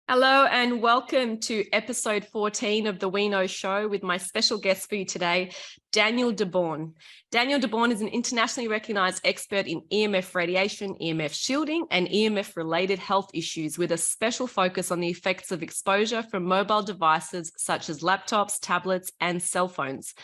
Hello and welcome to episode 14 of the We Know Show with my special guest for you today, Daniel Debaun. Daniel Debaun is an internationally recognized expert in EMF radiation, EMF shielding, and EMF-related health issues with a special focus on the effects of exposure from mobile devices such as laptops, tablets, and cell phones.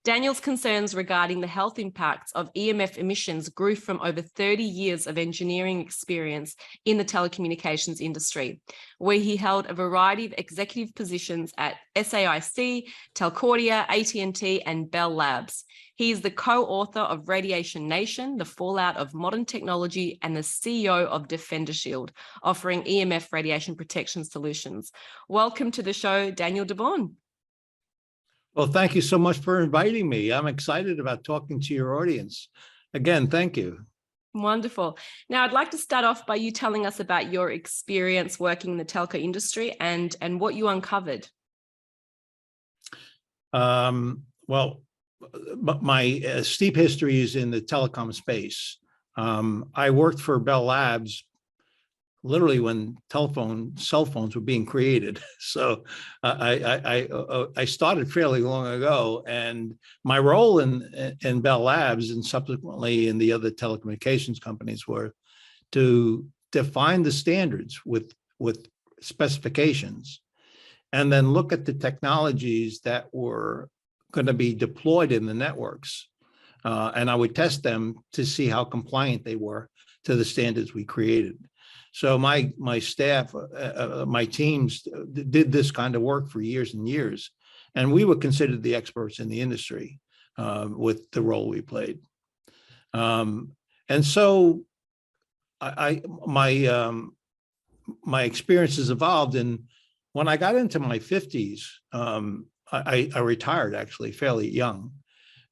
Daniel's concerns regarding the health impacts of EMF emissions grew from over 30 years of engineering experience in the telecommunications industry, where he held a variety of executive positions at SAIC, Telcordia, AT&T, and Bell Labs. He is the co-author of Radiation Nation, The Fallout of Modern Technology, and the CEO of DefenderShield, offering EMF radiation protection solutions. Welcome to the show, Daniel Debaun. Well, thank you so much for inviting me. I'm excited about talking to your audience. Again, thank you. Wonderful. Now, I'd like to start off by you telling us about your experience working in the telco industry and what you uncovered. Well, my steep history is in the telecom space. I worked for Bell Labs literally when cell phones were being created. So I started fairly long ago, and my role in Bell Labs and subsequently in the other telecommunications companies were to define the standards with specifications, and then look at the technologies that were going to be deployed in the networks. And I would test them to see how compliant they were to the standards we created. So my staff, my teams did this kind of work for years and years, and we were considered the experts in the industry with the role we played. And so my experiences evolved, and when I got into my 50s, I retired actually fairly young,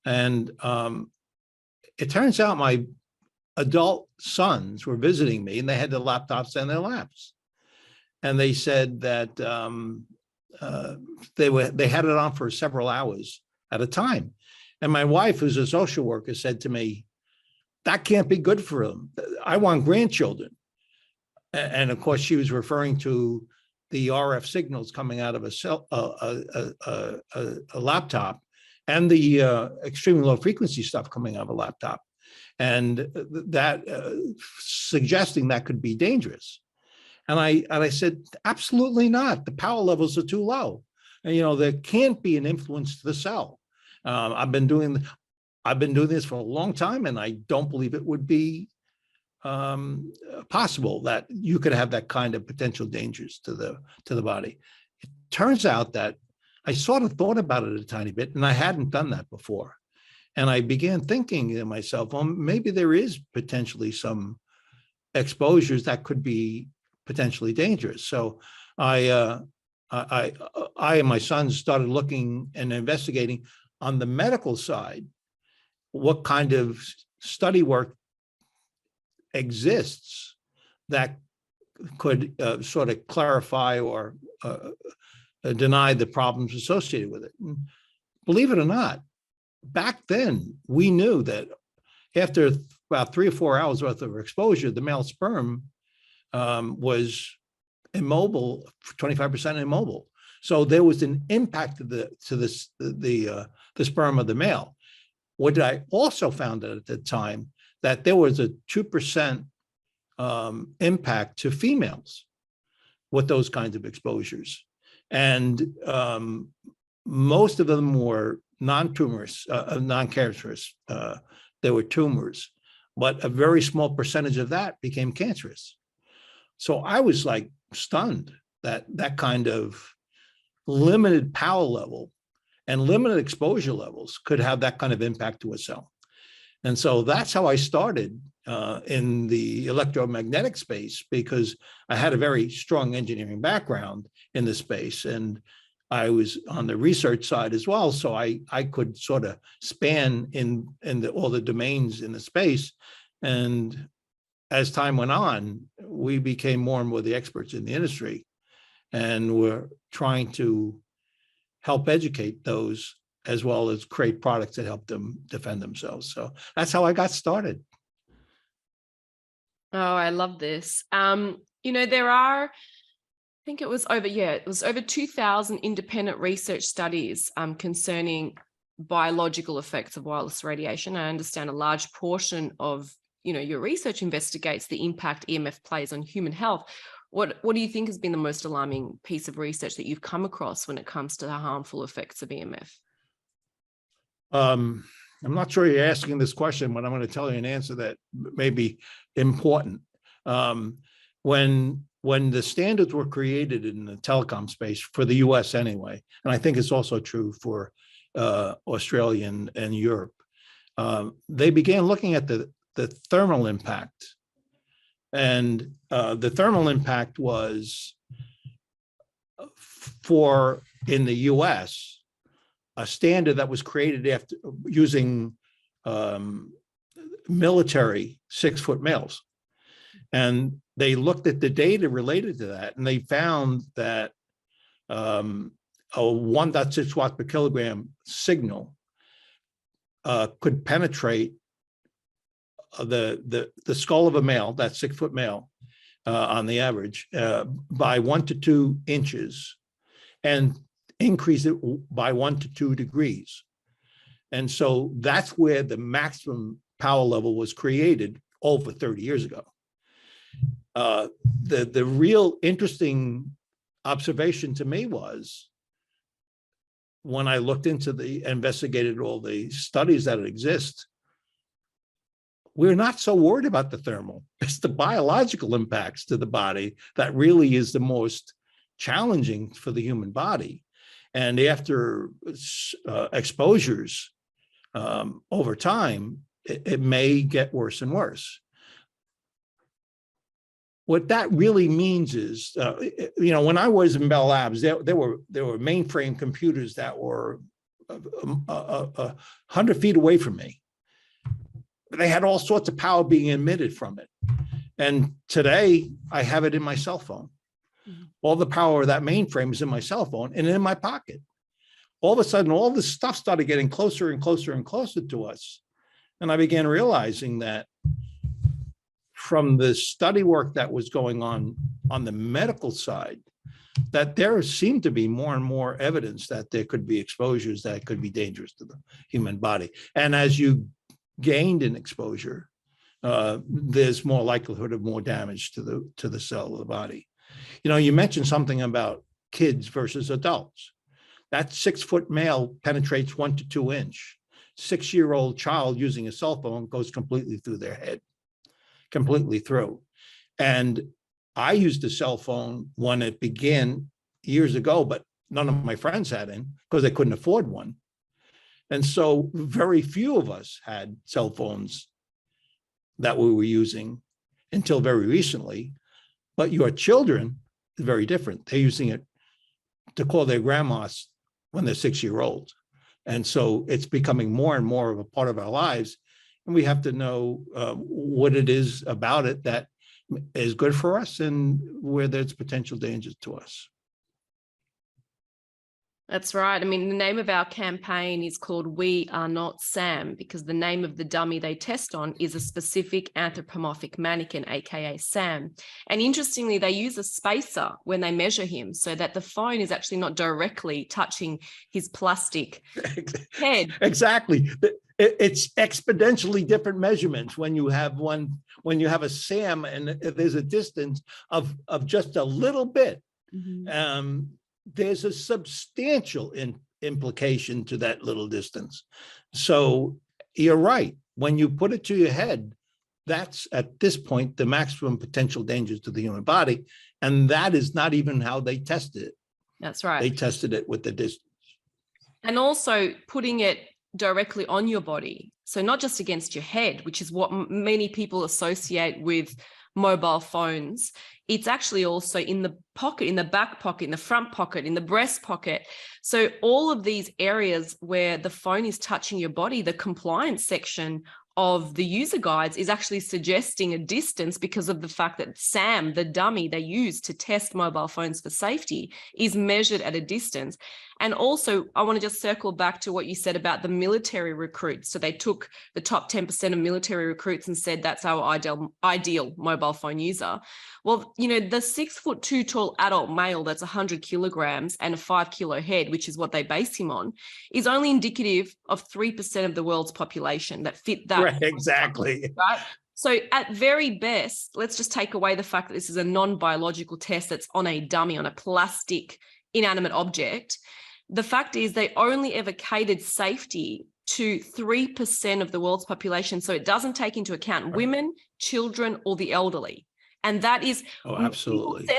and it turns out my adult sons were visiting me, and they had their laptops in their laps, and they said that they had it on for several hours at a time. And my wife, who's a social worker, said to me, "That can't be good for them. I want grandchildren." And of course, she was referring to the RF signals coming out of a laptop, and the extremely low frequency stuff coming out of a laptop. And that suggesting that could be dangerous. And I said, absolutely not. The power levels are too low. And, there can't be an influence to the cell. I've been doing this for a long time, and I don't believe it would be possible that you could have that kind of potential dangers to the body. It turns out that I sort of thought about it a tiny bit, and I hadn't done that before. And I began thinking to myself, well, maybe there is potentially some exposures that could be potentially dangerous. So I and my sons started looking and investigating on the medical side what kind of study work exists that could sort of clarify or deny the problems associated with it. And believe it or not, back then, we knew that after about 3 or 4 hours worth of exposure, the male sperm was immobile, 25% immobile. So there was an impact to the sperm of the male. What I also found out at the time, that there was a 2% impact to females with those kinds of exposures. And most of them were non-tumorous, non-cancerous. There were tumors, but a very small percentage of that became cancerous. So I was like stunned that that kind of limited power level and limited exposure levels could have that kind of impact to a cell. And so that's how I started in the electromagnetic space, because I had a very strong engineering background in the space, and I was on the research side as well. So I could sort of span in all the domains in the space. And as time went on, we became more and more the experts in the industry, and we're trying to help educate those as well as create products that help them defend themselves. So that's how I got started. Oh, I love this. There are think it was over 2,000 independent research studies concerning biological effects of wireless radiation. I understand a large portion of your research investigates the impact EMF plays on human health. What do you think has been the most alarming piece of research that you've come across when it comes to the harmful effects of EMF? I'm not sure you're asking this question, but I'm going to tell you an answer that may be important. When the standards were created in the telecom space for the US anyway, and I think it's also true for Australia and Europe, they began looking at the thermal impact. And the thermal impact was in the US, a standard that was created after using military 6-foot males. And they looked at the data related to that, and they found that a 1.6 watts per kilogram signal could penetrate the skull of a male, that 6-foot male, on the average, by 1 to 2 inches, and increase it by 1 to 2 degrees. And so that's where the maximum power level was created over 30 years ago. The real interesting observation to me was when I looked into investigated all the studies that exist, we're not so worried about the thermal. It's the biological impacts to the body that really is the most challenging for the human body. And after exposures over time, it may get worse and worse. What that really means is, when I was in Bell Labs, there were mainframe computers that were 100 feet away from me. They had all sorts of power being emitted from it. And today I have it in my cell phone. Mm-hmm. All the power of that mainframe is in my cell phone and in my pocket. All of a sudden, all this stuff started getting closer and closer and closer to us. And I began realizing that from the study work that was going on the medical side, that there seemed to be more and more evidence that there could be exposures that could be dangerous to the human body. And as you gained in exposure, there's more likelihood of more damage to the cell of the body. You mentioned something about kids versus adults. That 6-foot male penetrates 1 to 2 inch. 6-year-old child using a cell phone goes completely through their head, completely through. And I used a cell phone when it began years ago, but none of my friends had it because they couldn't afford one. And so very few of us had cell phones that we were using until very recently. But your children is very different. They're using it to call their grandmas when they're 6-year-olds. And so it's becoming more and more of a part of our lives. And we have to know what it is about it that is good for us and where there's potential dangers to us. That's right. I mean, the name of our campaign is called We Are Not Sam, because the name of the dummy they test on is a specific anthropomorphic mannequin, aka Sam. And interestingly, they use a spacer when they measure him so that the phone is actually not directly touching his plastic head. Exactly. It's exponentially different measurements when you have a Sam and there's a distance of just a little bit. Mm-hmm. There's a substantial implication to that little distance. So you're right. When you put it to your head, that's at this point the maximum potential dangers to the human body. And that is not even how they tested it. That's right. They tested it with the distance. And also putting it directly on your body. So not just against your head, which is what many people associate with mobile phones. It's actually also in the pocket, in the back pocket, in the front pocket, in the breast pocket. So all of these areas where the phone is touching your body, the compliance section of the user guides is actually suggesting a distance because of the fact that Sam, the dummy they use to test mobile phones for safety, is measured at a distance. And also, I want to just circle back to what you said about the military recruits. So they took the top 10% of military recruits and said that's our ideal mobile phone user. Well, you know, the 6'2" tall adult male that's 100 kilograms and a 5 kilo head, which is what they base him on, is only indicative of 3% of the world's population that fit that. Right, exactly. Right. So at very best, let's just take away the fact that this is a non-biological test that's on a dummy, on a plastic inanimate object. The fact is they only ever catered safety to 3% of the world's population. So it doesn't take into account women, children, or the elderly. And that is, absolutely,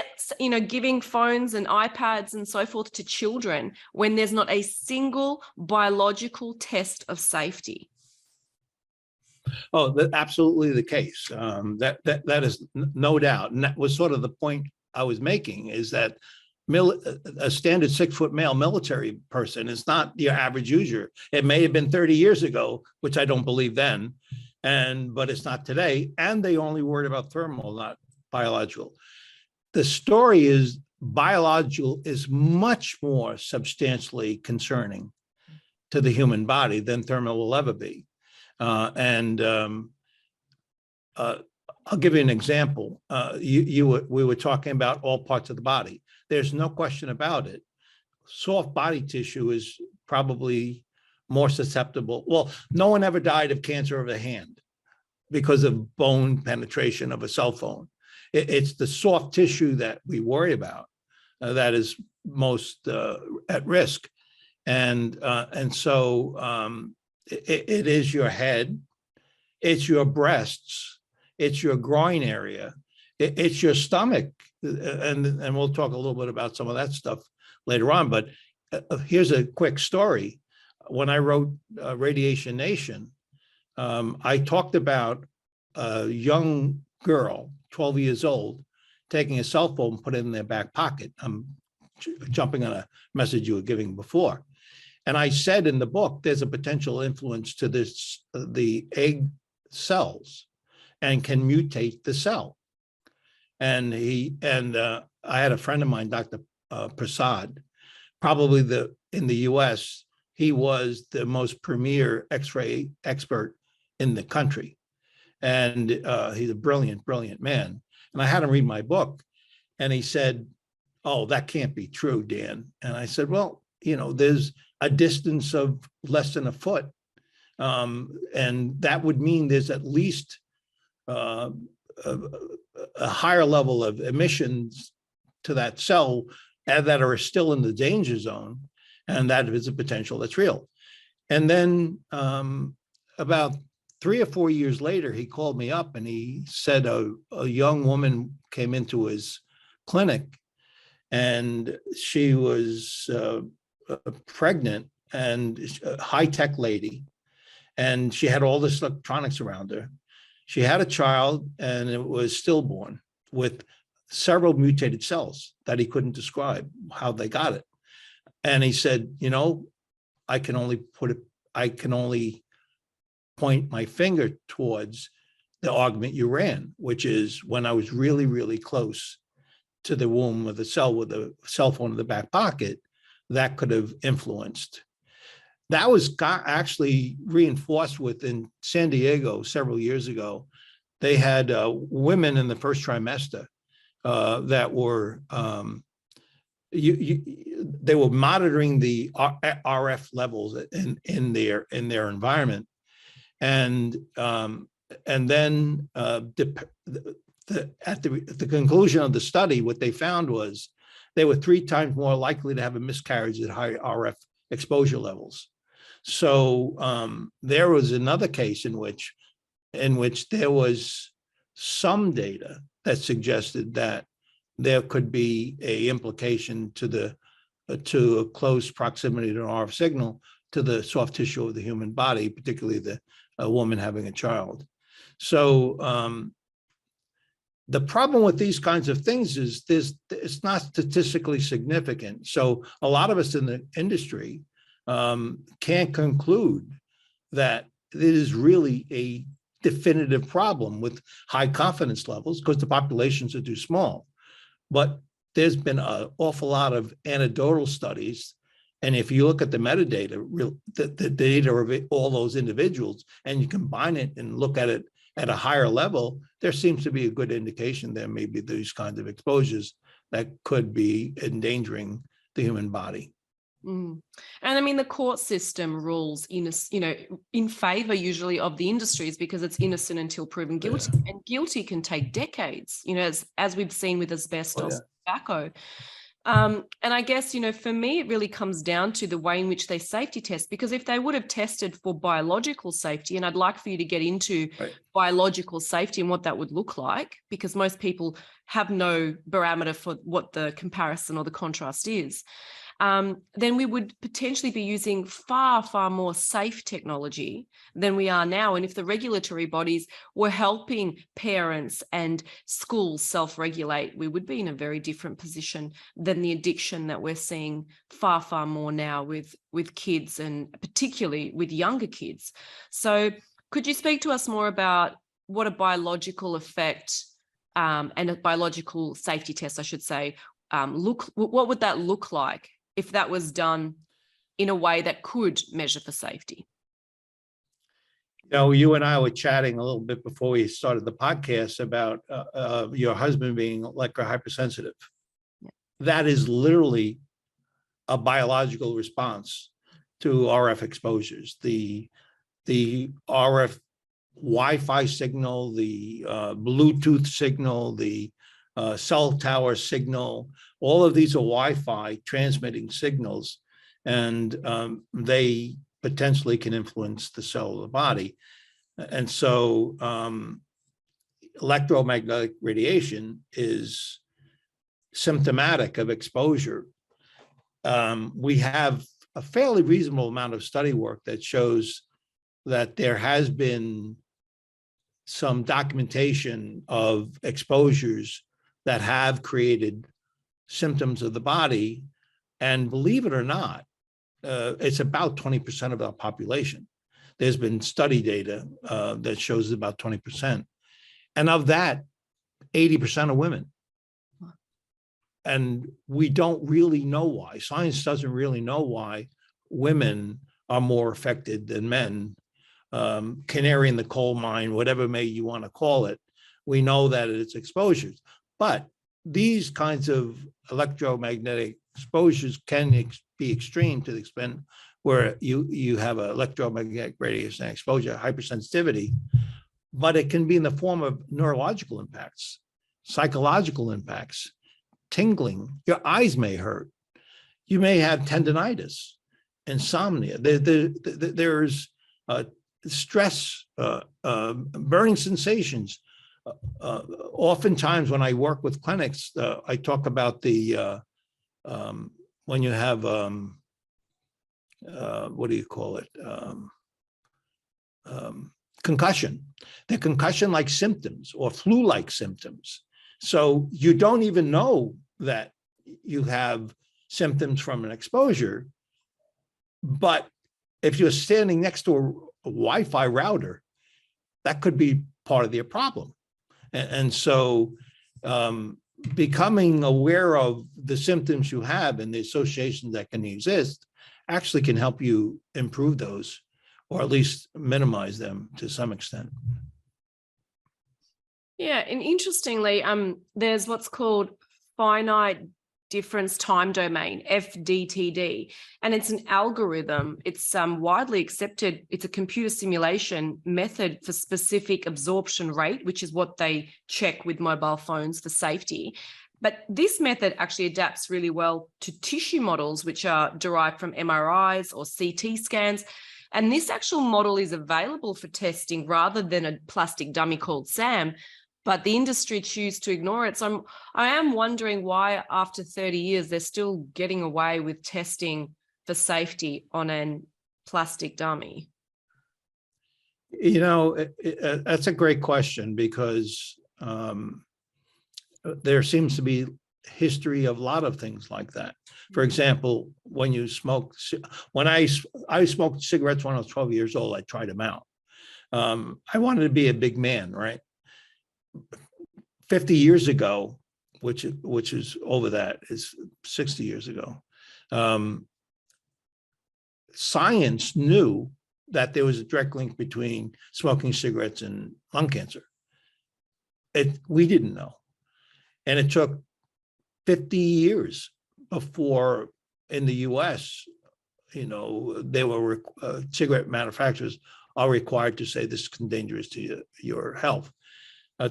you know, giving phones and iPads and so forth to children when there's not a single biological test of safety. Oh, that's absolutely the case. That is no doubt. And that was sort of the point I was making, is that a standard 6-foot male military person is not your average user. It may have been 30 years ago, which I don't believe then, but it's not today. And they only worried about thermal, not biological. The story is biological is much more substantially concerning to the human body than thermal will ever be. I'll give you an example. We were talking about all parts of the body. There's no question about it. Soft body tissue is probably more susceptible. Well, no one ever died of cancer of the hand because of bone penetration of a cell phone. It's the soft tissue that we worry about that is most at risk. And so it is your head, it's your breasts, it's your groin area, it's your stomach, and we'll talk a little bit about some of that stuff later on. But here's a quick story. When I wrote Radiation Nation, I talked about a young girl, 12 years old, taking a cell phone, put it in their back pocket. I'm jumping on a message you were giving before. And I said in the book, there's a potential influence to the egg cells and can mutate the cell. And I had a friend of mine, Dr. Prasad, probably in the US, he was the most premier X-ray expert in the country. And he's a brilliant, brilliant man. And I had him read my book, and he said, "Oh, that can't be true, Dan." And I said, "Well, you know, there's a distance of less than a foot. And that would mean there's at least a higher level of emissions to that cell that are still in the danger zone. And that is a potential that's real." And then about 3 or 4 years later, he called me up and he said a young woman came into his clinic, and she was pregnant and a high-tech lady, and she had all this electronics around her. She had a child, and it was stillborn with several mutated cells that he couldn't describe how they got it. And he said, "You know, I can only point my finger towards the argument you ran, which is when I was really, really close to the womb with a cell phone in the back pocket, that could have influenced." That was actually reinforced within San Diego several years ago. They had women in the first trimester that were they were monitoring the RF levels in their environment, and then at the conclusion of the study, what they found was they were 3 times more likely to have a miscarriage at high RF exposure levels. So there was another case in which there was some data that suggested that there could be a implication to a close proximity to an RF signal to the soft tissue of the human body, particularly a woman having a child. So the problem with these kinds of things is it's not statistically significant. So a lot of us in the industry can't conclude that it is really a definitive problem with high confidence levels because the populations are too small. But there's been an awful lot of anecdotal studies And if you look at the metadata, the data of all those individuals, and you combine it and look at it at a higher level, there seems to be a good indication there may be these kinds of exposures that could be endangering the human body. Mm. And I mean, the court system rules in favor usually of the industries because it's innocent until proven guilty, and guilty can take decades, as we've seen with asbestos, tobacco. And I guess, for me, it really comes down to the way in which they safety test, because if they would have tested for biological safety, and I'd like for you to get into biological safety and what that would look like, because most people have no barometer for what the comparison or the contrast is. Then we would potentially be using far, far more safe technology than we are now. And if the regulatory bodies were helping parents and schools self-regulate, we would be in a very different position than the addiction that we're seeing far, far more now with kids, and particularly with younger kids. So could you speak to us more about what a biological effect and a biological safety test, I should say, what would that look like if that was done in a way that could measure for safety? You and I were chatting a little bit before we started the podcast about your husband being electrohypersensitive. Yeah. That is literally a biological response to RF exposures. The RF Wi-Fi signal, the Bluetooth signal, the cell tower signal, all of these are Wi-Fi transmitting signals, and they potentially can influence the cell of the body. And so electromagnetic radiation is symptomatic of exposure. We have a fairly reasonable amount of study work that shows that there has been some documentation of exposures that have created symptoms of the body. And believe it or not, it's about 20% of our population. There's been study data that shows about 20%. And of that, 80% are women. And we don't really know why. Science doesn't really know why women are more affected than men. Canary in the coal mine, whatever may you want to call it. We know that it's exposures. But these kinds of electromagnetic exposures can be extreme to the extent where you have an electromagnetic radiation exposure, hypersensitivity, but it can be in the form of neurological impacts, psychological impacts, tingling. Your eyes may hurt. You may have tendinitis, insomnia. There's stress, burning sensations. Oftentimes when I work with clinics, I talk about the when you have what do you call it? Concussion. They're concussion-like symptoms or flu-like symptoms. So you don't even know that you have symptoms from an exposure, but if you're standing next to a Wi-Fi router, that could be part of your problem. And so becoming aware of the symptoms you have and the associations that can exist actually can help you improve those, or at least minimize them to some extent. Yeah, and interestingly, there's what's called finite difference time domain, FDTD, and it's an algorithm. It's widely accepted. It's a computer simulation method for specific absorption rate, which is what they check with mobile phones for safety. But this method actually adapts really well to tissue models, which are derived from MRIs or CT scans. And this actual model is available for testing rather than a plastic dummy called SAM, but the industry choose to ignore it. So I am wondering why after 30 years, they're still getting away with testing for safety on a plastic dummy. That's a great question, because there seems to be history of a lot of things like that. For example, when you smoke, when I smoked cigarettes when I was 12 years old, I tried them out. I wanted to be a big man, right? 50 years ago, which is over that, is 60 years ago. science knew that there was a direct link between smoking cigarettes and lung cancer. We didn't know. And it took 50 years before in the US, cigarette manufacturers are required to say this is dangerous to your health.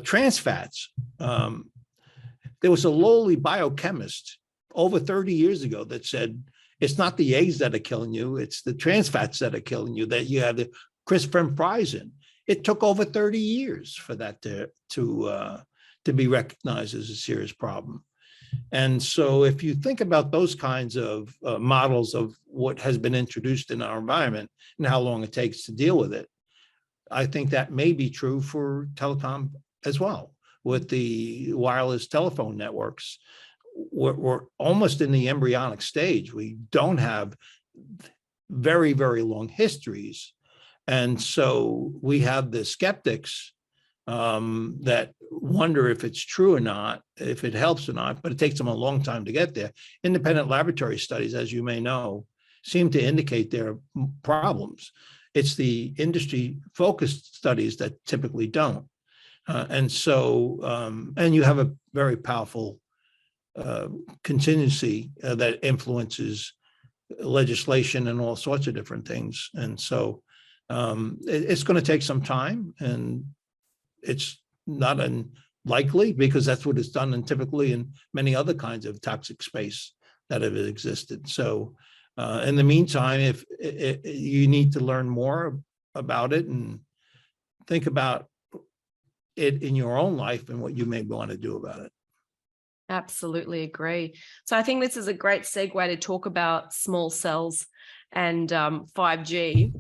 Trans fats. There was a lowly biochemist over 30 years ago that said, it's not the eggs that are killing you, it's the trans fats that are killing you, that you have the crisp French fries in. It took over 30 years for that to be recognized as a serious problem. And so if you think about those kinds of models of what has been introduced in our environment and how long it takes to deal with it, I think that may be true for telecom as well. With the wireless telephone networks, we're almost in the embryonic stage. We don't have very, very long histories. And so we have the skeptics that wonder if it's true or not, if it helps or not, but it takes them a long time to get there. Independent laboratory studies, as you may know, seem to indicate there are problems. It's the industry-focused studies that typically don't. And you have a very powerful contingency that influences legislation and all sorts of different things. And so it's going to take some time, and it's not unlikely because that's what it's done and typically in many other kinds of toxic space that have existed. So in the meantime, if you need to learn more about it and think about it in your own life and what you may want to do about it. Absolutely agree. So I think this is a great segue to talk about small cells and 5G.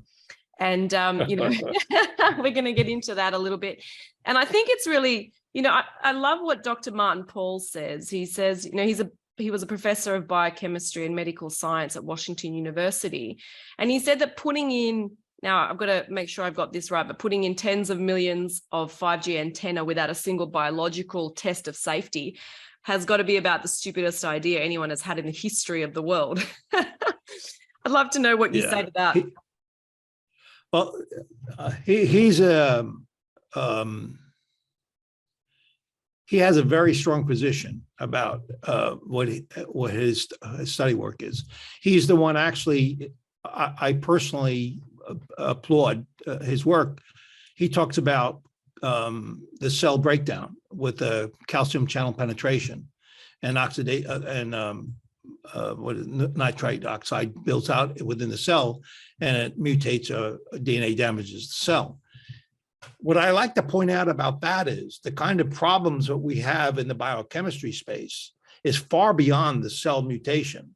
And, we're going to get into that a little bit. And I think it's really, I love what Dr. Martin Pall says. He says, he was a professor of biochemistry and medical science at Washington University. And he said that now I've got to make sure I've got this right, but putting in tens of millions of 5G antenna without a single biological test of safety has got to be about the stupidest idea anyone has had in the history of the world. I'd love to know what you say to that. He has a very strong position about what his study work is. He's the one actually, I personally applaud his work. He talks about the cell breakdown with the calcium channel penetration and nitrite oxide builds out within the cell and it mutates DNA, damages the cell. What I like to point out about that is the kind of problems that we have in the biochemistry space is far beyond the cell mutation.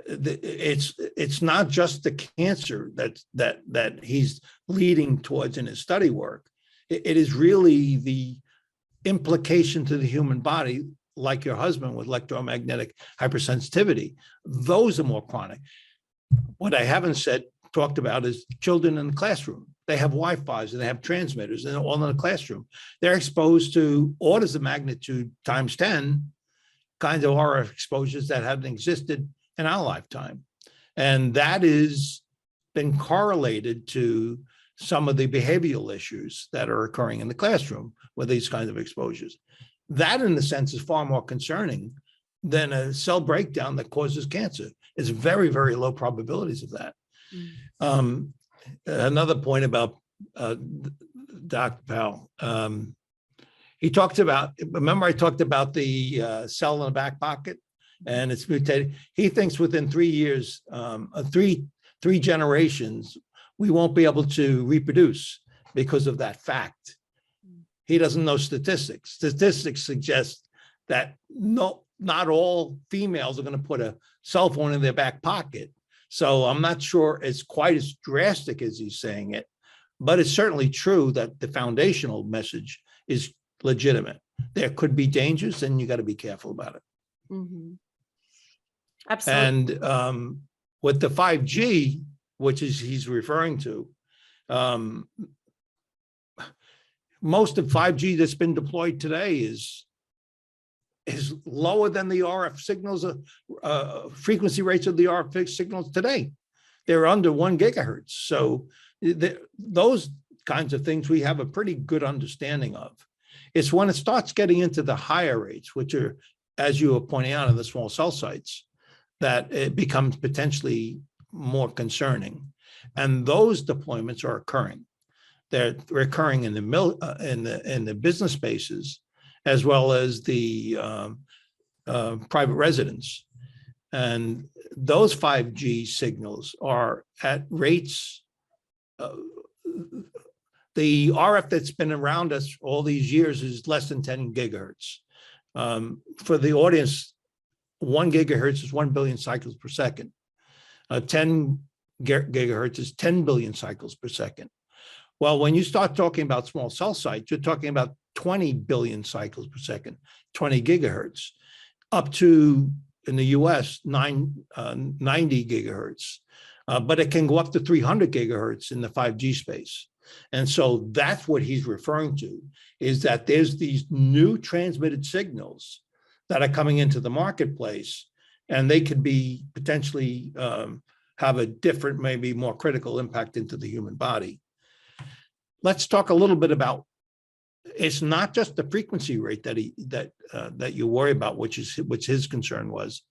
It's not just the cancer that he's leading towards in his study work. It is really the implication to the human body, like your husband with electromagnetic hypersensitivity. Those are more chronic. What I haven't talked about is children in the classroom. They have Wi-Fi's and they have transmitters and they're all in the classroom. They're exposed to orders of magnitude times 10 kinds of RF exposures that haven't existed in our lifetime. And that has been correlated to some of the behavioral issues that are occurring in the classroom with these kinds of exposures. That, in a sense, is far more concerning than a cell breakdown that causes cancer. It's very, very low probabilities of that. Another point about Dr. Powell, he talked about, remember I talked about the cell in the back pocket and it's mutated. He thinks within 3 years, three generations, we won't be able to reproduce because of that fact. He doesn't know statistics. Statistics suggest that not all females are going to put a cell phone in their back pocket. So I'm not sure it's quite as drastic as he's saying it, but it's certainly true that the foundational message is legitimate. There could be dangers and you got to be careful about it. Mm-hmm. Absolutely. And with the 5G, which is he's referring to, most of 5G that's been deployed today is lower than the RF signals, frequency rates of the RF signals today. they're under 1 gigahertz. So those kinds of things we have a pretty good understanding of. It's when it starts getting into the higher rates, which are, as you were pointing out, in the small cell sites, that it becomes potentially more concerning. And those deployments are occurring. They're occurring in the business spaces, as well as the private residence. And those 5G signals are at rates. The RF that's been around us all these years is less than 10 gigahertz. For the audience, 1 gigahertz is 1 billion cycles per second. 10 gigahertz is 10 billion cycles per second. Well, when you start talking about small cell sites, you're talking about 20 billion cycles per second, 20 gigahertz, up to, in the US, 90 gigahertz. But it can go up to 300 gigahertz in the 5G space. And so that's what he's referring to, is that there's these new transmitted signals that are coming into the marketplace, and they could be potentially have a different, maybe more critical impact into the human body. Let's talk a little bit about, it's not just the frequency rate that you worry about, which his concern was.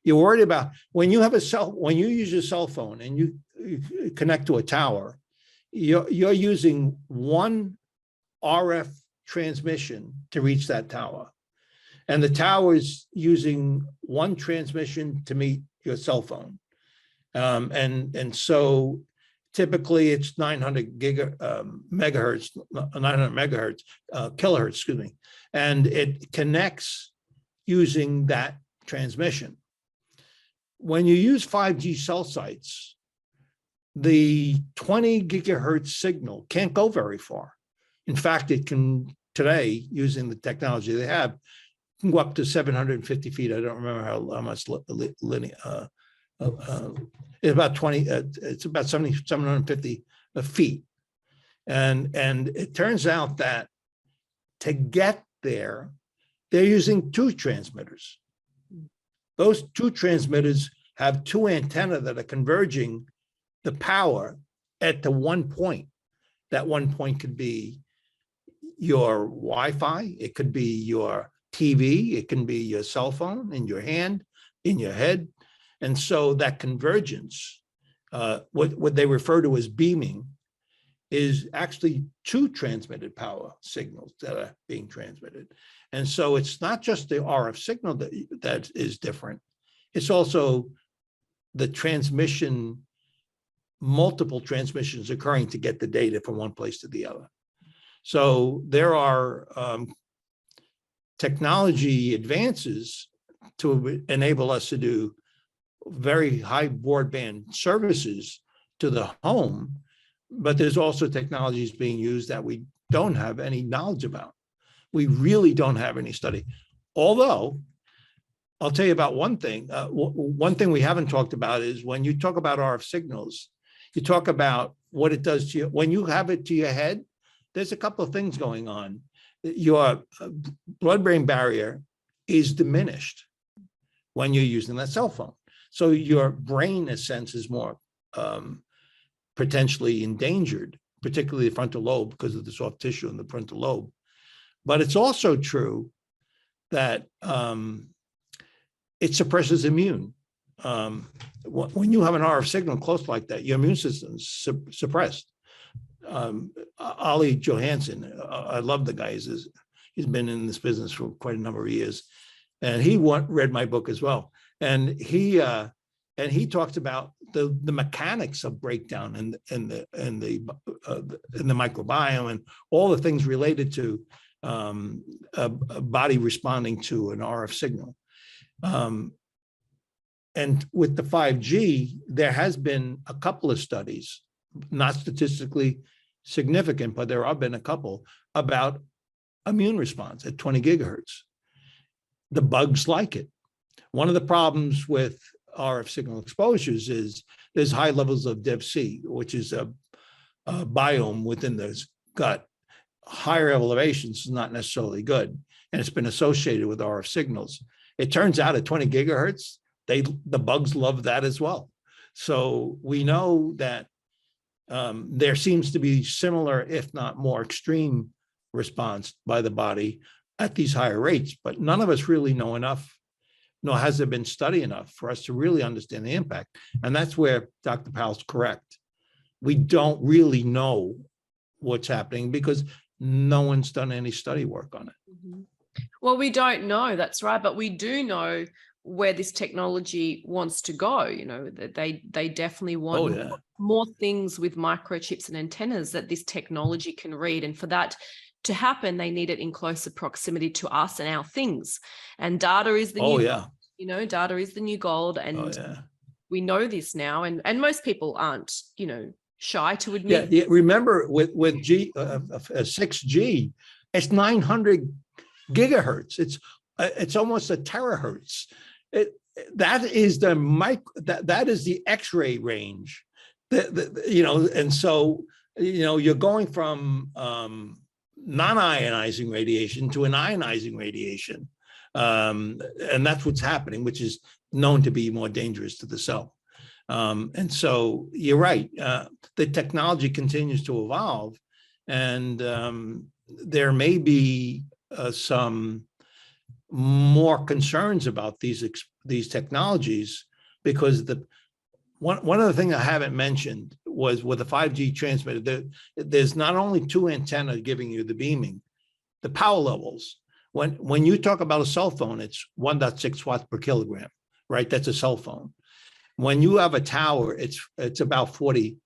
You're worried about when you use your cell phone and you connect to a tower, you're using 1 RF transmission to reach that tower. And the tower is using 1 transmission to meet your cell phone. And so typically it's 900 kilohertz, excuse me. And it connects using that transmission. When you use 5G cell sites, the 20 gigahertz signal can't go very far. In fact, it can today, using the technology they have, can go up to 750 feet. I don't remember how much linear. It's about 20. It's about 750 feet, and it turns out that to get there, they're using 2 transmitters. Those 2 transmitters have 2 antennas that are converging the power at the 1 point. That 1 point could be your Wi-Fi, it could be your TV, it can be your cell phone in your hand, in your head. And so that convergence, what they refer to as beaming, is actually 2 transmitted power signals that are being transmitted. And so it's not just the RF signal that is different, it's also the transmission, multiple transmissions occurring to get the data from one place to the other. So there are technology advances to enable us to do very high broadband services to the home, but there's also technologies being used that we don't have any knowledge about. We really don't have any study. Although, I'll tell you about one thing. One thing we haven't talked about is when you talk about RF signals, you talk about what it does to you. When you have it to your head, there's a couple of things going on. Your blood-brain barrier is diminished when you're using that cell phone. So your brain, in a sense, is more potentially endangered, particularly the frontal lobe, because of the soft tissue in the frontal lobe. But it's also true that it suppresses immune. When you have an RF signal close like that, your immune system is suppressed. Ali Johansson, I love the guy. He's been in this business for quite a number of years, and he read my book as well. And he talks about the mechanics of breakdown in the microbiome and all the things related to a body responding to an RF signal. And with the 5G, there has been a couple of studies, not statistically significant, but there have been a couple about immune response at 20 gigahertz. The bugs like it. One of the problems with RF signal exposures is there's high levels of DevC, which is a biome within the gut. Higher elevations is not necessarily good, and it's been associated with RF signals. It turns out at 20 gigahertz, the bugs love that as well. So we know that there seems to be similar, if not more extreme response by the body at these higher rates, but none of us really know enough, nor has there been study enough for us to really understand the impact. And that's where Dr. Powell's correct. We don't really know what's happening because no one's done any study work on it. Mm-hmm. Well, we don't know, that's right, but we do know where this technology wants to go. You know, that they definitely want more things with microchips and antennas that this technology can read. And for that to happen, they need it in closer proximity to us and our things. And data is the new gold. You know, data is the new gold. And we know this now. And most people aren't, you know, shy to admit. Yeah. Remember with 6G, it's 900 gigahertz. It's almost a terahertz. That is that is the X-ray range. You know, and so, you know, you're going from non-ionizing radiation to an ionizing radiation. And that's what's happening, which is known to be more dangerous to the cell. And so you're right. The technology continues to evolve, and there may be some more concerns about these technologies, because one of the things I haven't mentioned was with the 5G transmitter, there's not only two antennas giving you the beaming, the power levels. When you talk about a cell phone, it's 1.6 watts per kilogram, right? That's a cell phone. When you have a tower, it's about 40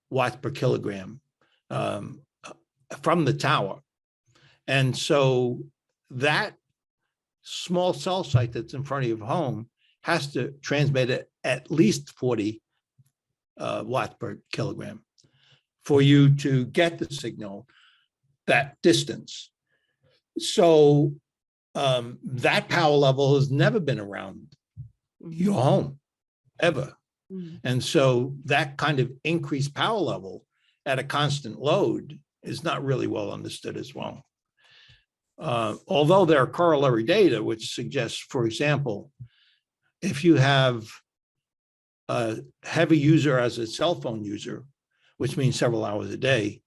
watts per kilogram from the tower. And so that small cell site that's in front of your home has to transmit at least 40 watts per kilogram for you to get the signal that distance. So that power level has never been around your home, ever. And so that kind of increased power level at a constant load is not really well understood as well. Although there are corollary data which suggests, for example, if you have a heavy user as a cell phone user, which means several hours a day,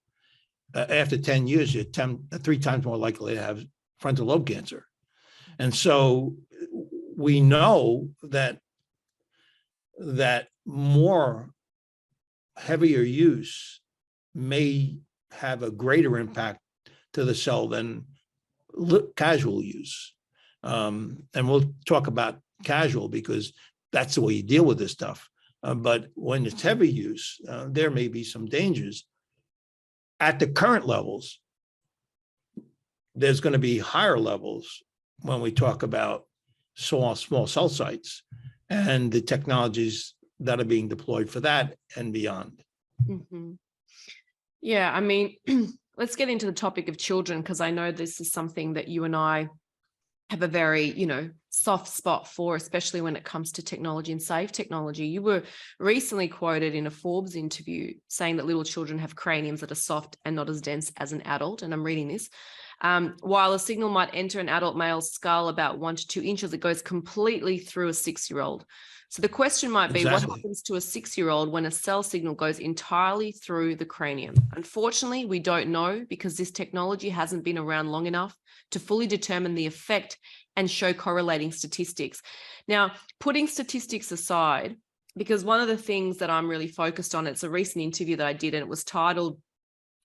after 10 years, you're 3 times more likely to have frontal lobe cancer. And so we know that more heavier use may have a greater impact to the cell than casual use. And we'll talk about casual because that's the way you deal with this stuff. But when it's heavy use, there may be some dangers. At the current levels, there's going to be higher levels when we talk about small cell sites and the technologies that are being deployed for that and beyond. Mm-hmm. Yeah, I mean, let's get into the topic of children, because I know this is something that you and I have a very, you know, soft spot for, especially when it comes to technology and safe technology. You were recently quoted in a Forbes interview saying that little children have craniums that are soft and not as dense as an adult. And I'm reading this. While a signal might enter an adult male's skull about 1 to 2 inches, it goes completely through a 6-year-old. So the question might be, what happens to a 6-year-old when a cell signal goes entirely through the cranium? Unfortunately, we don't know, because this technology hasn't been around long enough to fully determine the effect and show correlating statistics. Now, putting statistics aside, because one of the things that I'm really focused on, it's a recent interview that I did, and it was titled,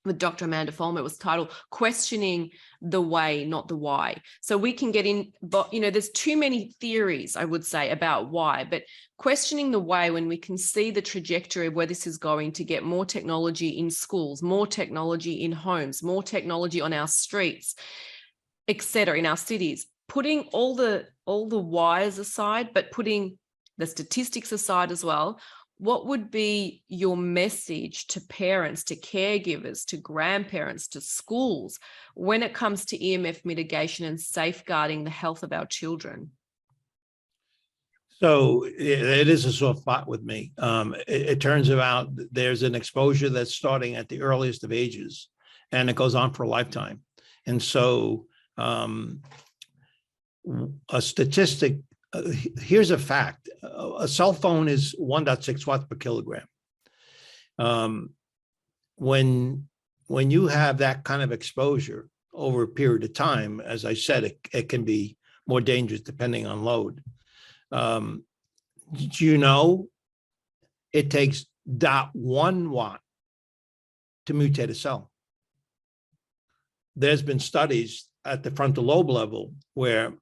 with Dr. Amanda Folmer, it was titled Questioning the Way, Not the Why. So we can get in, but, you know, there's too many theories, I would say, about why, but questioning the way, when we can see the trajectory of where this is going to get more technology in schools, more technology in homes, more technology on our streets, etc., in our cities, putting all the whys aside, but putting the statistics aside as well, what would be your message to parents, to caregivers, to grandparents, to schools when it comes to EMF mitigation and safeguarding the health of our children? So it is a soft spot with me. It turns out there's an exposure that's starting at the earliest of ages, and it goes on for a lifetime. And so a statistic here's a fact. A cell phone is 1.6 watts per kilogram. When you have that kind of exposure over a period of time, as I said, it can be more dangerous depending on load. Do you know it takes 0.1 watt to mutate a cell? There's been studies at the frontal lobe level where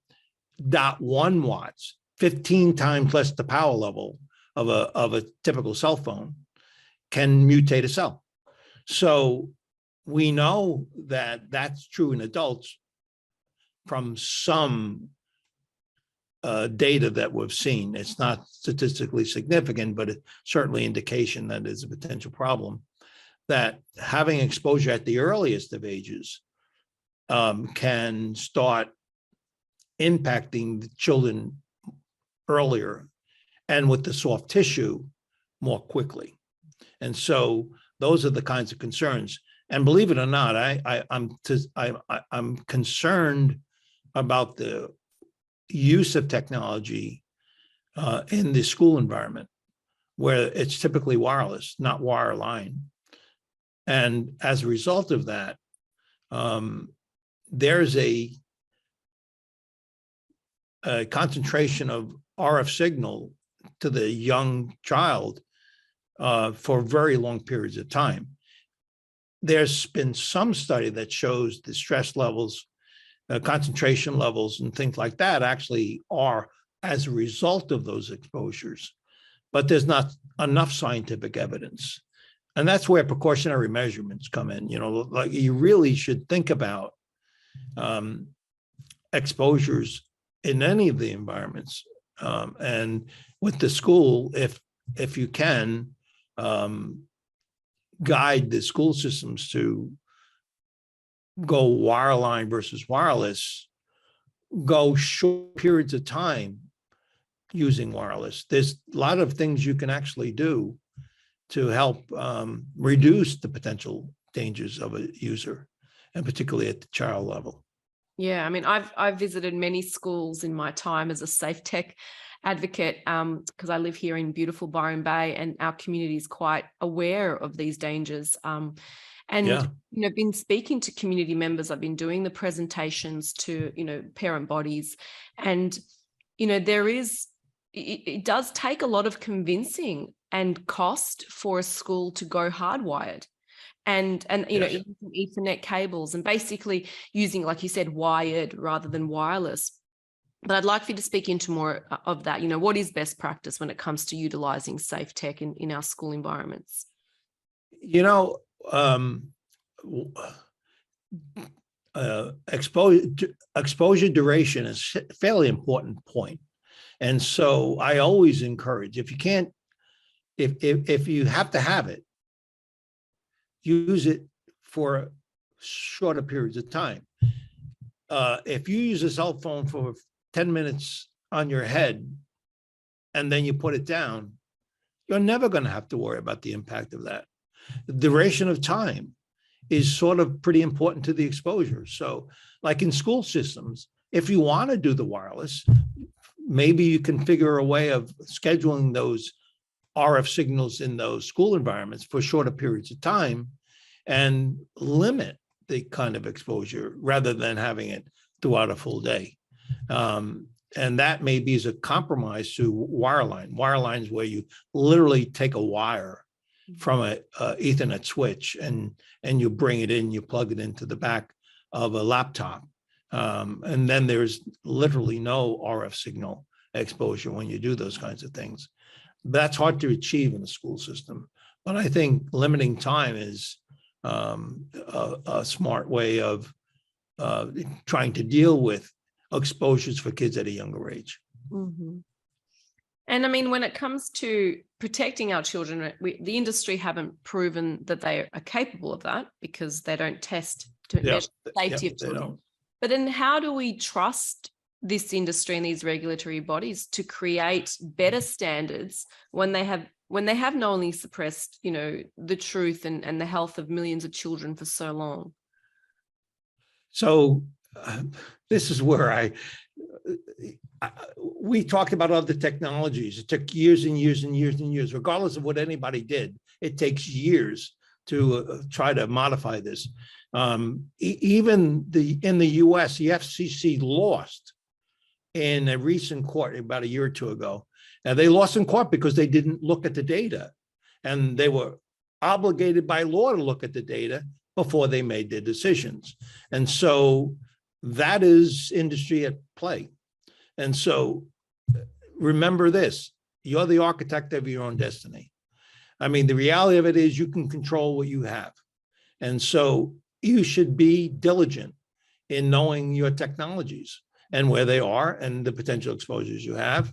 0.1 watts, 15 times less the power level of a typical cell phone, can mutate a cell. So we know that that's true in adults from some data that we've seen. It's not statistically significant, but it's certainly indication that is a potential problem, that having exposure at the earliest of ages can start impacting the children earlier and with the soft tissue more quickly. And so those are the kinds of concerns. And believe it or not, I'm concerned about the use of technology in the school environment, where it's typically wireless, not wireline. And as a result of that, there's a concentration of RF signal to the young child for very long periods of time. There's been some study that shows the stress levels, concentration levels, and things like that actually are as a result of those exposures, but there's not enough scientific evidence. And that's where precautionary measurements come in. You know, like you really should think about exposures in any of the environments. And with the school, if you can, guide the school systems to go wireline versus wireless, go short periods of time using wireless. There's a lot of things you can actually do to help reduce the potential dangers of a user, and particularly at the child level. Yeah, I mean, I've visited many schools in my time as a safe tech advocate, because I live here in beautiful Byron Bay, and our community is quite aware of these dangers. You know, been speaking to community members. I've been doing the presentations to, you know, parent bodies, and you know, it does take a lot of convincing and cost for a school to go hardwired. And you know, Ethernet cables, and basically using, like you said, wired rather than wireless. But I'd like for you to speak into more of that. You know, what is best practice when it comes to utilizing safe tech in our school environments? You know, exposure duration is a fairly important point. And so I always encourage, if you can't, if you have to have it, use it for shorter periods of time. If you use a cell phone for 10 minutes on your head and then you put it down, you're never going to have to worry about the impact of that. The duration of time is sort of pretty important to the exposure. So like in school systems, if you want to do the wireless, maybe you can figure a way of scheduling those RF signals in those school environments for shorter periods of time and limit the kind of exposure rather than having it throughout a full day. And that may be as a compromise to wireline. Wireline is where you literally take a wire from a Ethernet switch and you bring it in, you plug it into the back of a laptop. And then there's literally no RF signal exposure when you do those kinds of things. That's hard to achieve in the school system. But I think limiting time is a smart way of trying to deal with exposures for kids at a younger age. Mm-hmm. And I mean, when it comes to protecting our children, the industry haven't proven that they are capable of that because they don't test to measure the safety of children. But then how do we trust this industry and these regulatory bodies to create better standards when they have knowingly suppressed, you know, the truth and the health of millions of children for so long? So this is where we talked about other technologies. It took years and years and years and years, regardless of what anybody did. It takes years to try to modify this. Even in the US, the FCC lost in a recent court about a year or two ago. And they lost in court because they didn't look at the data. And they were obligated by law to look at the data before they made their decisions. And so that is industry at play. And so remember this, you're the architect of your own destiny. I mean, the reality of it is you can control what you have. And so you should be diligent in knowing your technologies and where they are and the potential exposures you have,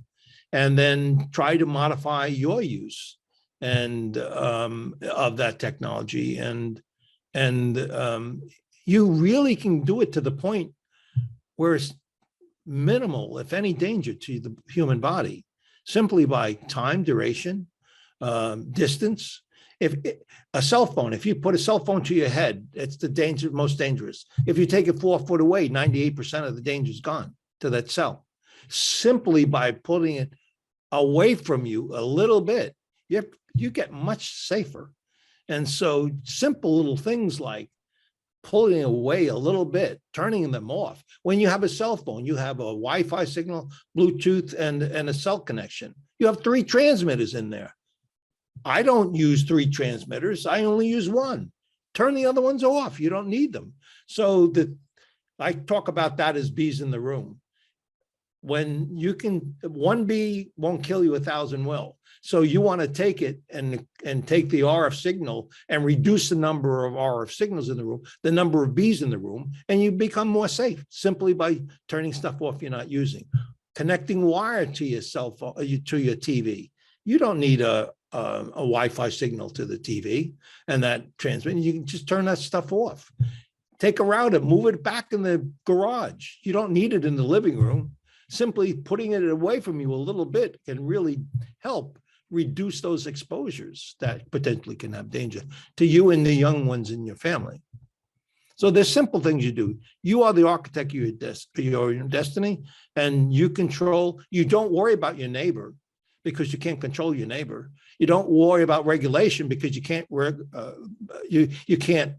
and then try to modify your use and of that technology. And you really can do it to the point where it's minimal, if any, danger to the human body, simply by time, duration, distance. If a cell phone, if you put a cell phone to your head, it's the most dangerous. If you take it 4 foot away, 98% of the danger is gone to that cell. Simply by putting it away from you a little bit, you get much safer. And so simple little things like pulling away a little bit, turning them off. When you have a cell phone, you have a Wi-Fi signal, Bluetooth, and a cell connection. You have 3 transmitters in there. I don't use 3 transmitters. I only use 1. Turn the other ones off. You don't need them. So I talk about that as bees in the room. When you can, 1 bee won't kill you, 1,000 will. So you want to take it and take the RF signal and reduce the number of RF signals in the room, the number of bees in the room, and you become more safe simply by turning stuff off you're not using. Connecting wire to your cell phone, to your TV. You don't need a Wi-Fi signal to the TV and that transmit. You can just turn that stuff off. Take a router, move it back in the garage. You don't need it in the living room. Simply putting it away from you a little bit can really help reduce those exposures that potentially can have danger to you and the young ones in your family. So there's simple things you do. You are the architect of your destiny, and you don't worry about your neighbor because you can't control your neighbor. You don't worry about regulation because you can't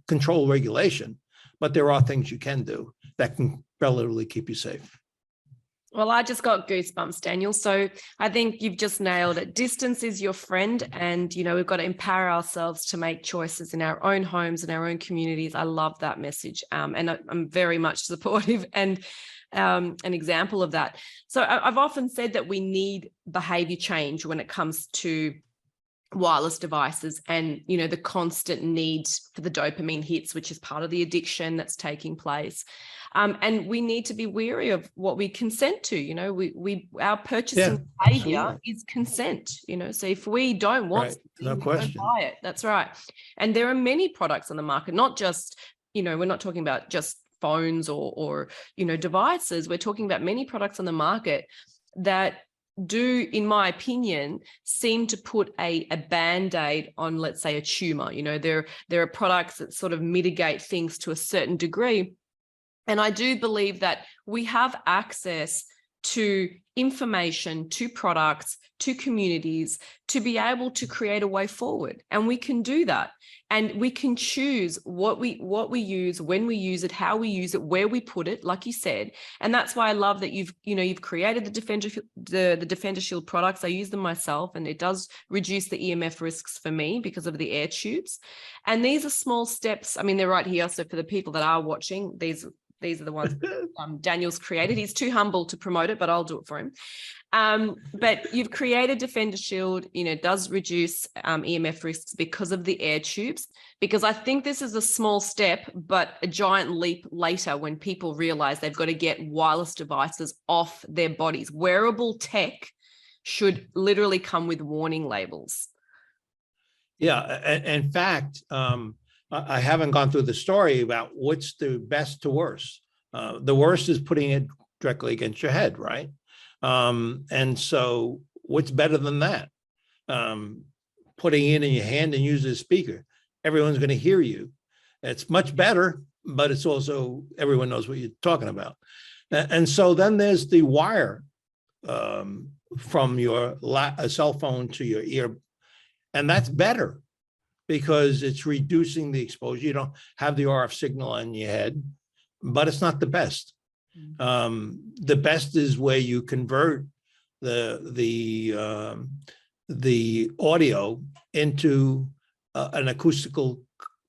control regulation, but there are things you can do that can relatively keep you safe. Well, I just got goosebumps, Daniel. So I think you've just nailed it. Distance is your friend. And, we've got to empower ourselves to make choices in our own homes and our own communities. I love that message. And I'm very much supportive and an example of that. So I've often said that we need behavior change when it comes to wireless devices and, the constant need for the dopamine hits, which is part of the addiction that's taking place. And we need to be wary of what we consent to. Our purchasing behavior is consent. So if we don't want something, no question, we don't buy it. That's right. And there are many products on the market, not just, we're not talking about just phones or devices. We're talking about many products on the market that do, in my opinion, seem to put a band-aid on, let's say, a tumor. There are products that sort of mitigate things to a certain degree. And I do believe that we have access to information, to products, to communities, to be able to create a way forward. And we can do that. And we can choose what we use, when we use it, how we use it, where we put it, like you said. And that's why I love that you've created the DefenderShield products. I use them myself, and it does reduce the EMF risks for me because of the air tubes. And these are small steps. I mean, they're right here. So for the people that are watching, these are the ones Daniel's created. He's too humble to promote it, but I'll do it for him. But you've created DefenderShield, it does reduce EMF risks because of the air tubes, because I think this is a small step, but a giant leap later when people realize they've got to get wireless devices off their bodies. Wearable tech should literally come with warning labels. Yeah, in fact, I haven't gone through the story about what's the best to worst. The worst is putting it directly against your head, right? And so what's better than that? Putting it in your hand and using a speaker. Everyone's going to hear you. It's much better, but it's also, everyone knows what you're talking about. And so then there's the wire from your cell phone to your ear. And that's better because it's reducing the exposure. You don't have the RF signal in your head, but it's not the best. The best is where you convert the audio into an acoustical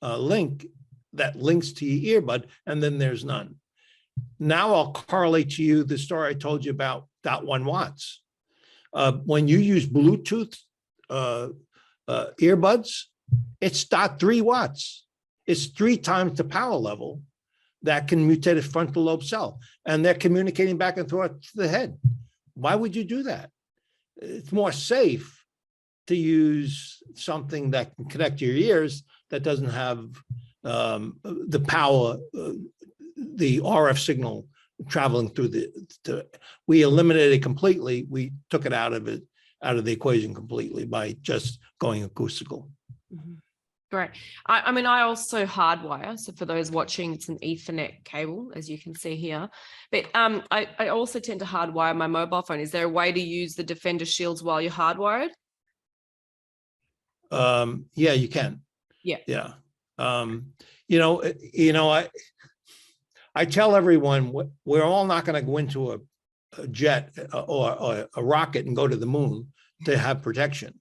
link that links to your earbud, and then there's none. Now I'll correlate to you the story I told you about 0.1 watts. When you use Bluetooth earbuds, it's 0.3 watts. It's 3 times the power level that can mutate a frontal lobe cell, and they're communicating back and forth to the head. Why would you do that? It's more safe to use something that can connect to your ears that doesn't have the power, the RF signal traveling through we eliminated it completely. We took it out of the equation completely by just going acoustical. Mm-hmm. Great. I mean, I also hardwire. So for those watching, it's an Ethernet cable, as you can see here. But I also tend to hardwire my mobile phone. Is there a way to use the DefenderShields while you're hardwired? Yeah, you can. Yeah. Yeah. I tell everyone we're all not going to go into a jet or a rocket and go to the moon to have protection.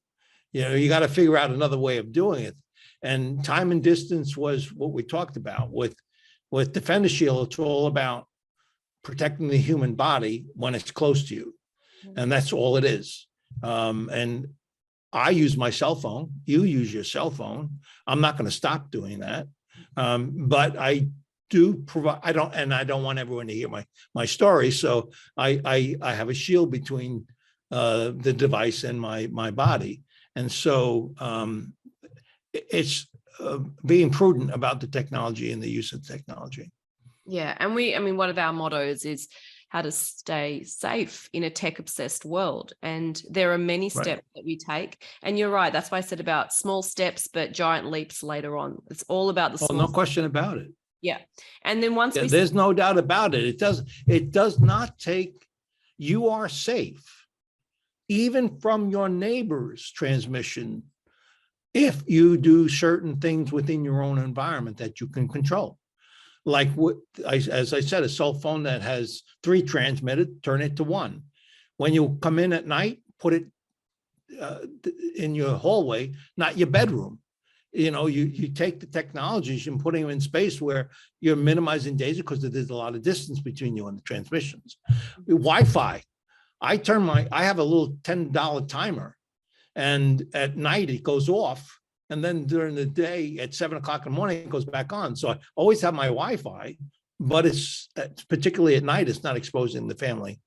You got to figure out another way of doing it. And time and distance was what we talked about with DefenderShield. It's all about protecting the human body when it's close to you, and that's all it is. And I use my cell phone. You use your cell phone. I'm not going to stop doing that. But I do provide. I don't want everyone to hear my story. So I have a shield between the device and my body, and so it's being prudent about the technology and the use of technology. Yeah, and one of our mottos is how to stay safe in a tech-obsessed world. And there are many steps that we take. And you're right. That's why I said about small steps, but giant leaps later on. It's all about the small no question about it. Yeah. And then once there's no doubt about it. It does not take, you are safe, even from your neighbor's transmission, if you do certain things within your own environment that you can control. Like as I said, a cell phone that has 3 transmitted, turn it to 1. When you come in at night, put it in your hallway, not your bedroom. You take the technologies and putting them in space where you're minimizing danger because there's a lot of distance between you and the transmissions. Wi-Fi, I have a little $10 timer, and at night it goes off. And then during the day at 7 o'clock in the morning, it goes back on. So I always have my Wi-Fi, but it's particularly at night, it's not exposing the family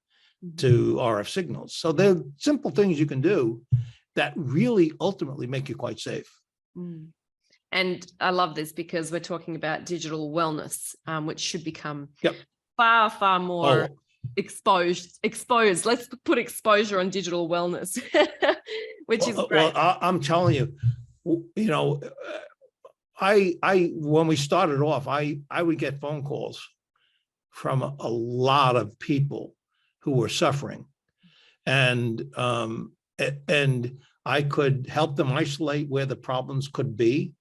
to RF signals. So there are simple things you can do that really ultimately make you quite safe. And I love this because we're talking about digital wellness, which should become far, far more exposed. Let's put exposure on digital wellness, which is great. Well, I'm telling you, when we started off, I would get phone calls from a lot of people who were suffering, and I could help them isolate where the problems could be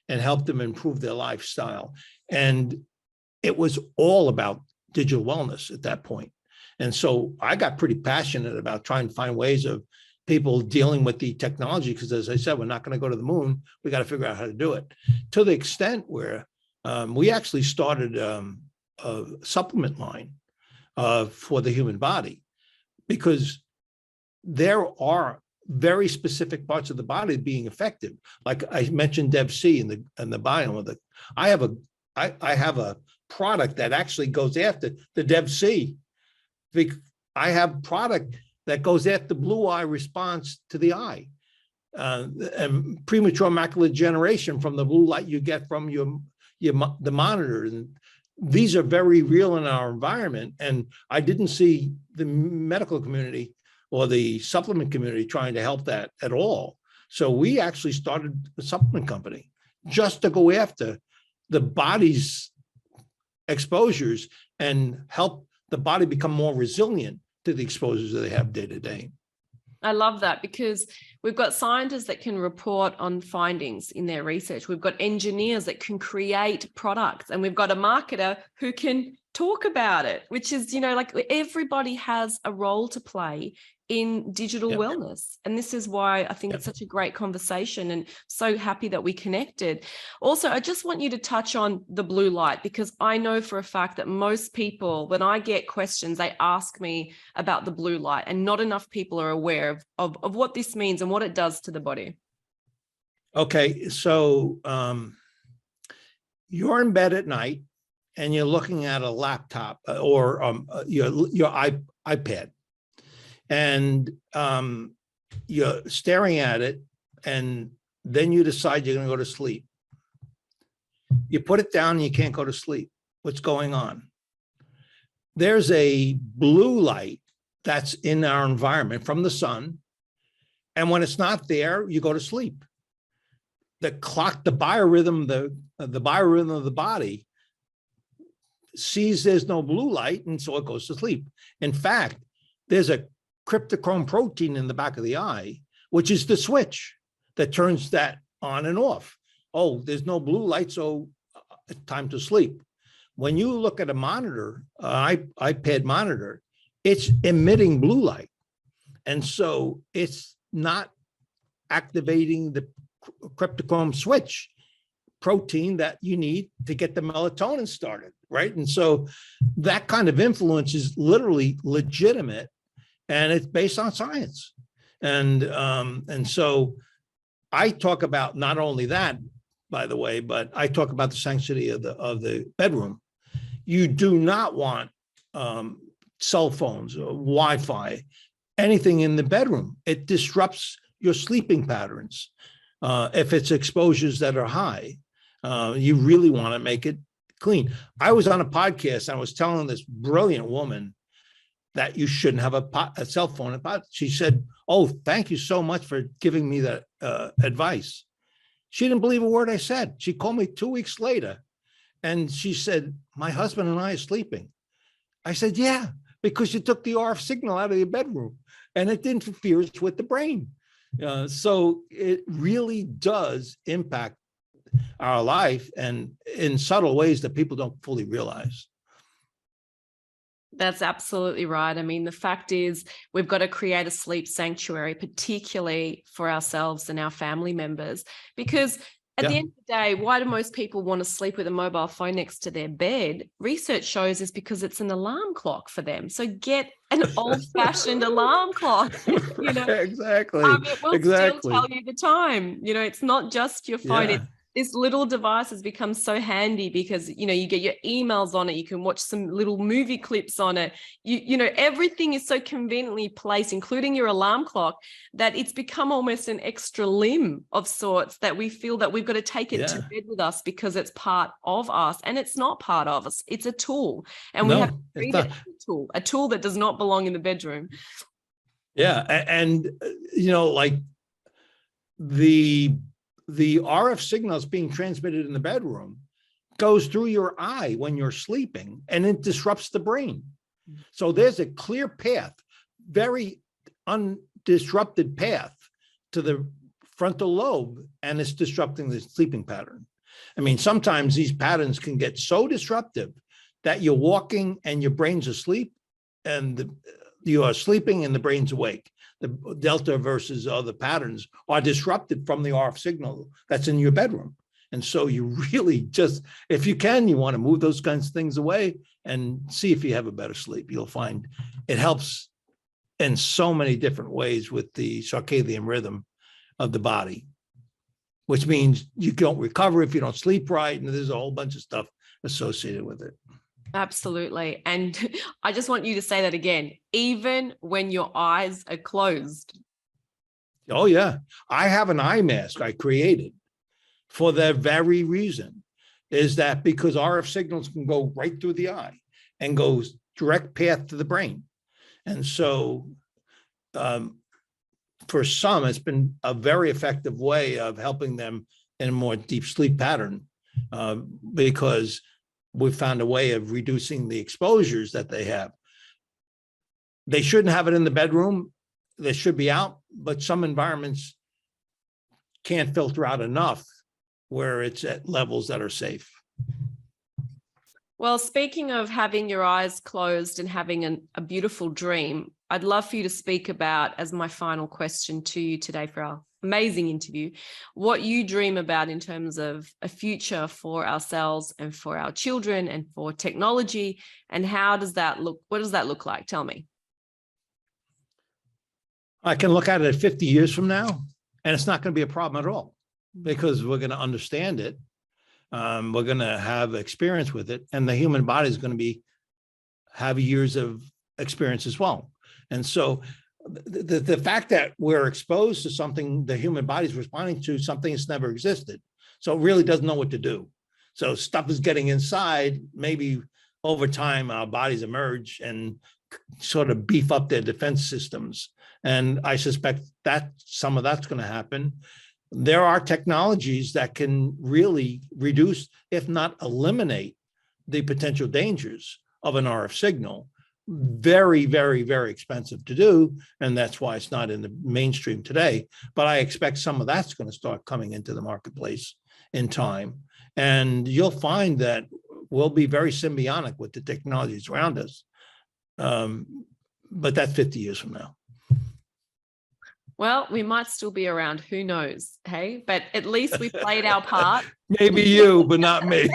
and help them improve their lifestyle. And it was all about digital wellness at that point. And so I got pretty passionate about trying to find ways of people dealing with the technology, because as I said, we're not going to go to the moon. We got to figure out how to do it, to the extent where we actually started a supplement line for the human body, because there are very specific parts of the body being affected. Like I mentioned DevC in the biome of I have a product that actually goes after the DevC. I have product that goes after blue eye response to the eye, and premature macular degeneration from the blue light you get from the monitor. And these are very real in our environment. And I didn't see the medical community or the supplement community trying to help that at all. So we actually started a supplement company just to go after the body's exposures and help the body become more resilient to the exposures that they have day to day. I love that, because we've got scientists that can report on findings in their research. We've got engineers that can create products, and we've got a marketer who can talk about it, which is, like everybody has a role to play in digital wellness. And this is why I think it's such a great conversation, and so happy that we connected. Also, I just want you to touch on the blue light, because I know for a fact that most people, when I get questions, they ask me about the blue light, and not enough people are aware of what this means and what it does to the body. Okay, so you're in bed at night and you're looking at a laptop or your iPad, and you're staring at it, and then you decide you're going to go to sleep. You put it down and you can't go to sleep. What's going on? There's a blue light that's in our environment from the sun, and when it's not there, you go to sleep. The clock, the biorhythm of the body sees there's no blue light, and so it goes to sleep. In fact, there's a cryptochrome protein in the back of the eye, which is the switch that turns that on and off. Oh, there's no blue light, so it's time to sleep. When you look at a monitor, iPad monitor, it's emitting blue light. And so it's not activating the cryptochrome switch protein that you need to get the melatonin started, right? And so that kind of influence is literally legitimate, and it's based on science. And so I talk about not only that, by the way, but I talk about the sanctity of the bedroom. You do not want cell phones or Wi-Fi, anything in the bedroom. It disrupts your sleeping patterns. If it's exposures that are high, you really want to make it clean. I was on a podcast and I was telling this brilliant woman that you shouldn't have a cell phone. She said, "Oh, thank you so much for giving me that advice." She didn't believe a word I said. She called me 2 weeks later and she said, "My husband and I are sleeping." I said, "Yeah, because you took the RF signal out of your bedroom and it interferes with the brain." So it really does impact our life, and in subtle ways that people don't fully realize. That's absolutely right. I mean, the fact is we've got to create a sleep sanctuary, particularly for ourselves and our family members, because at the end of the day, why do most people want to sleep with a mobile phone next to their bed? Research shows is because it's an alarm clock for them. So get an old-fashioned alarm clock. Exactly. It will still tell you the time. It's not just your phone. Yeah. This little device has become so handy because, you get your emails on it. You can watch some little movie clips on it. Everything is so conveniently placed, including your alarm clock, that it's become almost an extra limb of sorts that we feel that we've got to take it to bed with us because it's part of us. And it's not part of us. It's a tool. And we have to treat it as a tool that does not belong in the bedroom. Yeah. And, like the RF signals being transmitted in the bedroom goes through your eye when you're sleeping, and it disrupts the brain. So there's a clear path, very undisrupted path to the frontal lobe, and it's disrupting the sleeping pattern. I mean, sometimes these patterns can get so disruptive that you're walking and your brain's asleep, and you are sleeping and the brain's awake. The delta versus other patterns are disrupted from the RF signal that's in your bedroom. And so you really just, if you can, you want to move those kinds of things away and see if you have a better sleep. You'll find it helps in so many different ways with the circadian rhythm of the body, which means you don't recover if you don't sleep right. And there's a whole bunch of stuff associated with it. Absolutely. And I just want you to say that again, even when your eyes are closed. Oh, yeah. I have an eye mask I created for that very reason, is that because RF signals can go right through the eye and goes direct path to the brain. And so for some, it's been a very effective way of helping them in a more deep sleep pattern because we've found a way of reducing the exposures that they have. They shouldn't have it in the bedroom. They should be out, but some environments can't filter out enough where it's at levels that are safe. Well, speaking of having your eyes closed and having a beautiful dream, I'd love for you to speak about, as my final question to you today for our amazing interview, what you dream about in terms of a future for ourselves and for our children and for technology, and how does that look? What does that look like? Tell me. I can look at it 50 years from now, and it's not going to be a problem at all because we're going to understand it. We're going to have experience with it, and the human body is going to have years of experience as well. And so the fact that we're exposed to something, the human body is responding to something that's never existed. So it really doesn't know what to do. So stuff is getting inside. Maybe over time, our bodies emerge and sort of beef up their defense systems. And I suspect that some of that's going to happen. There are technologies that can really reduce, if not eliminate, the potential dangers of an RF signal. Very, very, very expensive to do. And that's why it's not in the mainstream today. But I expect some of that's going to start coming into the marketplace in time. And you'll find that we'll be very symbiotic with the technologies around us. But that's 50 years from now. Well, we might still be around, who knows, hey? But at least we played our part. Maybe you, but not me.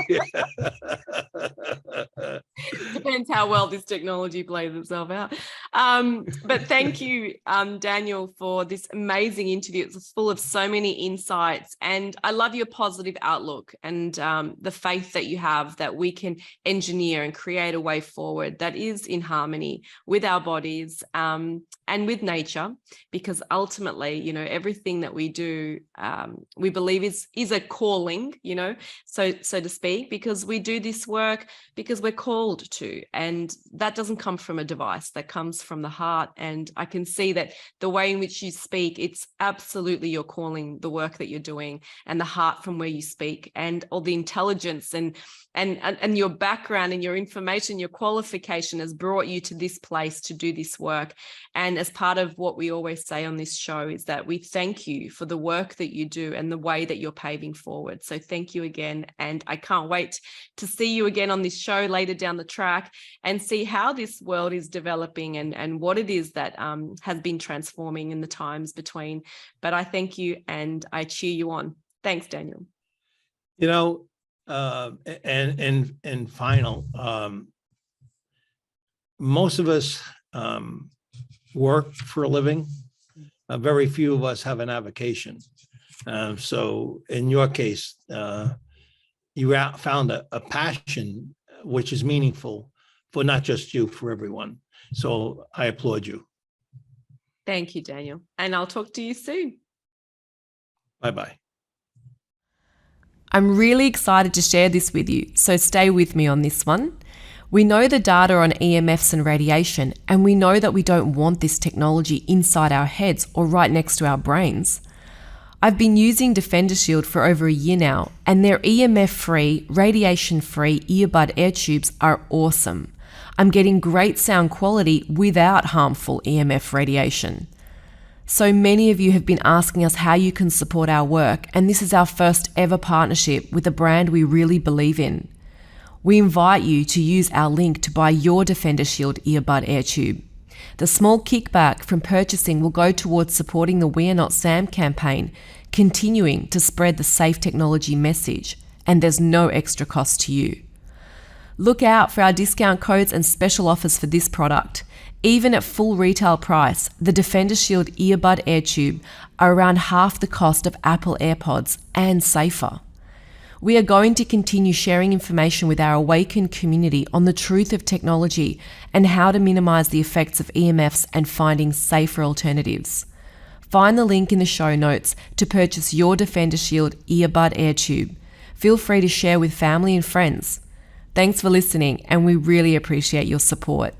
Depends how well this technology plays itself out. But thank you, Daniel, for this amazing interview. It's full of so many insights, and I love your positive outlook and the faith that you have that we can engineer and create a way forward that is in harmony with our bodies and with nature, because ultimately, you know, everything that we do, we believe is a calling, you know, so to speak, because we do this work because we're called to, and that doesn't come from a device, that comes from the heart. And I can see that the way in which you speak, it's absolutely your calling, the work that you're doing, and the heart from where you speak, and all the intelligence and your background and your information, your qualification has brought you to this place to do this work. And as part of what we always say on this show is that we thank you for the work that you do and the way that you're paving forward. So thank you again. And I can't wait to see you again on this show later down the track and see how this world is developing and what it is that has been transforming in the times between. But I thank you and I cheer you on. Thanks, Daniel. You know, and final, most of us work for a living. Very few of us have an avocation. So in your case, you found a passion which is meaningful for not just you, for everyone. So I applaud you. Thank you, Daniel. And I'll talk to you soon. Bye-bye. I'm really excited to share this with you, so stay with me on this one. We know the data on EMFs and radiation, and we know that we don't want this technology inside our heads or right next to our brains. I've been using DefenderShield for over a year now, and their EMF-free, radiation-free earbud air tubes are awesome. I'm getting great sound quality without harmful EMF radiation. So many of you have been asking us how you can support our work, and this is our first ever partnership with a brand we really believe in. We invite you to use our link to buy your DefenderShield earbud air tube. The small kickback from purchasing will go towards supporting the We Are Not Sam campaign, continuing to spread the safe technology message, and there's no extra cost to you. Look out for our discount codes and special offers for this product. Even at full retail price, the DefenderShield earbud air tube are around half the cost of Apple AirPods and safer. We are going to continue sharing information with our awakened community on the truth of technology and how to minimize the effects of EMFs and finding safer alternatives. Find the link in the show notes to purchase your DefenderShield earbud air tube. Feel free to share with family and friends. Thanks for listening, and we really appreciate your support.